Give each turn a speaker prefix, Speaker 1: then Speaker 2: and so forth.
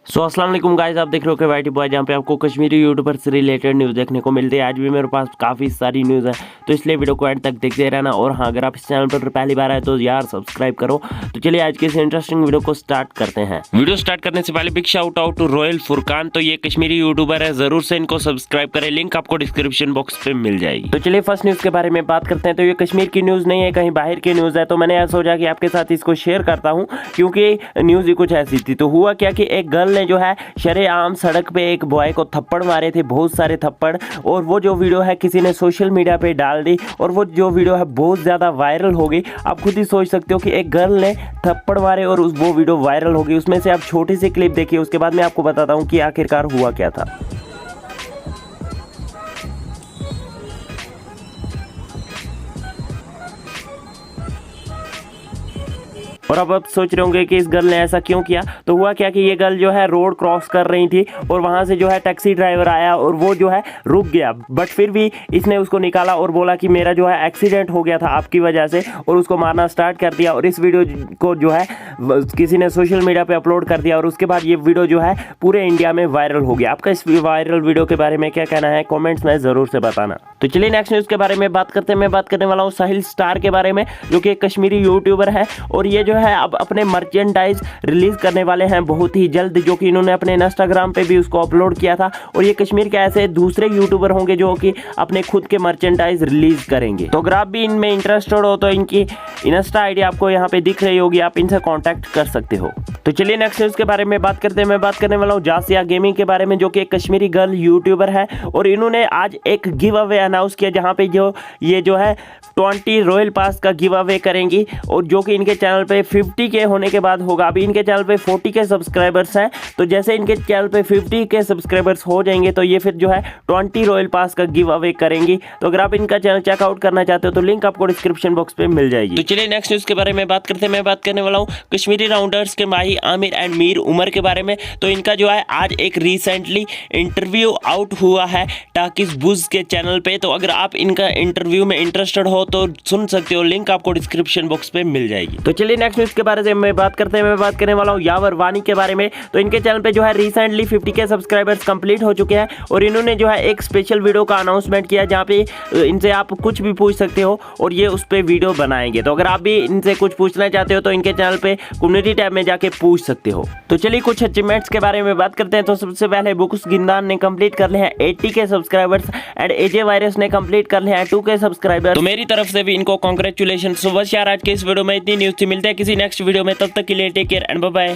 Speaker 1: अस्सलाम वालेकुम गाइस, आप देख रहे हो कि वाईटी बॉय, जहाँ पे आपको कश्मीरी यूट्यूबर से रिलेटेड न्यूज़ देखने को मिलती है। आज भी मेरे पास काफ़ी सारी न्यूज़ है, तो इसलिए वीडियो को एंड तक देखते रहना। और हाँ, अगर आप इस चैनल पर पहली बार आए तो यार सब्सक्राइब करो। तो चलिए आज के इस इंटरेस्टिंग वीडियो को स्टार्ट करते हैं। वीडियो स्टार्ट करने से पहले big shout out to royal Furqan. तो ये कश्मीरी यूट्यूबर है, जरूर से इनको सब्सक्राइब करें, लिंक आपको डिस्क्रिप्शन बॉक्स पे मिल जाएगी। तो चलिए फर्स्ट न्यूज़ के बारे में बात करते हैं। तो ये कश्मीर की न्यूज़ नहीं है, कहीं बाहर की न्यूज़ है। तो मैंने यार सोचा कि आपके साथ इसको शेयर करता हूँ, क्योंकि न्यूज़ ही कुछ ऐसी थी। तो हुआ क्या कि एक गर्ल ने जो है आम सड़क पे एक बॉय को थप्पड़ मारे थे, बहुत सारे थप्पड़। और वो जो वीडियो है किसी ने सोशल मीडिया पे डाल दी, और वो जो वीडियो है बहुत ज़्यादा वायरल हो गई। आप खुद ही सोच सकते हो कि एक गर्ल ने थप्पड़ मारे और वो वीडियो वायरल हो गई। उसमें से आप छोटी सी क्लिप देखिए, उसके बाद मैं आपको बताता हूँ कि आखिरकार हुआ क्या था। और अब आप सोच रहे होंगे कि इस गर्ल ने ऐसा क्यों किया। तो हुआ क्या कि ये गर्ल जो है रोड क्रॉस कर रही थी, और वहां से जो है टैक्सी ड्राइवर आया और वो जो है रुक गया। बट फिर भी इसने उसको निकाला और बोला कि मेरा जो है एक्सीडेंट हो गया था आपकी वजह से, और उसको मारना स्टार्ट कर दिया। और इस वीडियो को जो है किसी ने सोशल मीडिया पे अपलोड कर दिया, और उसके बाद ये वीडियो जो है पूरे इंडिया में वायरल हो गया। आपका इस वायरल वीडियो के बारे में क्या कहना है, कॉमेंट्स में जरूर से बताना। तो चलिए नेक्स्ट न्यूज़ के बारे में बात करते हैं। मैं बात करने वाला हूँ साहिल स्टार के बारे में, जो कि एक कश्मीरी यूट्यूबर है। और ये जो है अब अपने मर्चेंडाइज रिलीज करने वाले हैं बहुत ही जल्द, जो कि इन्होंने अपने इंस्टाग्राम पे भी उसको अपलोड किया था। और ये कश्मीर के ऐसे दूसरे यूट्यूबर होंगे जो कि अपने खुद के मर्चेंडाइज रिलीज करेंगे। तो अगर आप भी इनमें इंटरेस्टेड हो तो इनकी इंस्टा आईडी आपको यहाँ पे दिख रही होगी, आप इनसे कॉन्टैक्ट कर सकते हो। तो चलिए नेक्स्ट न्यूज़ के बारे में बात करते हैं। मैं बात करने वाला हूँ जासिया गेमिंग के बारे में, जो कि एक कश्मीरी गर्ल यूट्यूबर है। और इन्होंने आज एक गिव अवे अनाउंस किया, जहाँ पे ये जो है 20 रॉयल पास का गिव अवे करेंगी, और जो कि इनके चैनल पे 50 के होने के बाद होगा। अभी इनके चैनल पे 40 के सब्सक्राइबर्स हैं, तो जैसे इनके चैनल पे 50 के सब्सक्राइबर्स हो जाएंगे तो ये फिर जो है 20 रॉयल पास का गिव अवे करेंगी। तो अगर आप इनका चैनल चेकआउट करना चाहते हो तो लिंक आपको डिस्क्रिप्शन बॉक्स पे मिल जाएगी। तो चलिए नेक्स्ट न्यूज़ के बारे में बात करते हैं। मैं बात करने वाला हूँ कश्मीरी राउंडर्स के माही आमिर एंड मीर उमर के बारे में। तो इनका जो है आज एक रिसेंटली इंटरव्यू आउट हुआ है टाकिस बुज के चैनल पे। तो अगर आप इनका इंटरव्यू में इंटरेस्टेड हो तो सुन सकते हो, लिंक आपको डिस्क्रिप्शन बॉक्स पे मिल जाएगी। तो चलिए नेक्स्ट न्यूज़ के बारे में बात करते हैं। मैं बात करने वाला हूँ यावर वानी के बारे में। तो इनके चैनल पे जो है रिसेंटली 50 के सब्सक्राइबर्स कंप्लीट हो चुके हैं, और इन्होंने जो है एक स्पेशल वीडियो का अनाउंसमेंट किया, जहाँ पे इनसे आप कुछ भी पूछ सकते हो और ये उस पर वीडियो बनाएंगे। तो अगर आप भी इनसे कुछ पूछना चाहते हो तो इनके चैनल पे कम्युनिटी टैब में जाके पूछ सकते हो। तो चलिए कुछ अचीवमेंट्स के बारे में बात करते हैं। तो सबसे पहले बुकुस गिंदान ने कंप्लीट कर ले हैं 80 के सब्सक्राइबर्स, एंड एजे वायरस ने कंप्लीट कर ले हैं 2 के सब्सक्राइबर्स। तो मेरी तरफ से भी इनको कांग्रेचुलेशन। सो बस यार आज के इस वीडियो में इतनी न्यूज़ थी। मिलते हैं किसी नेक्स्ट वीडियो में, तब तक के लिए take care and bye bye.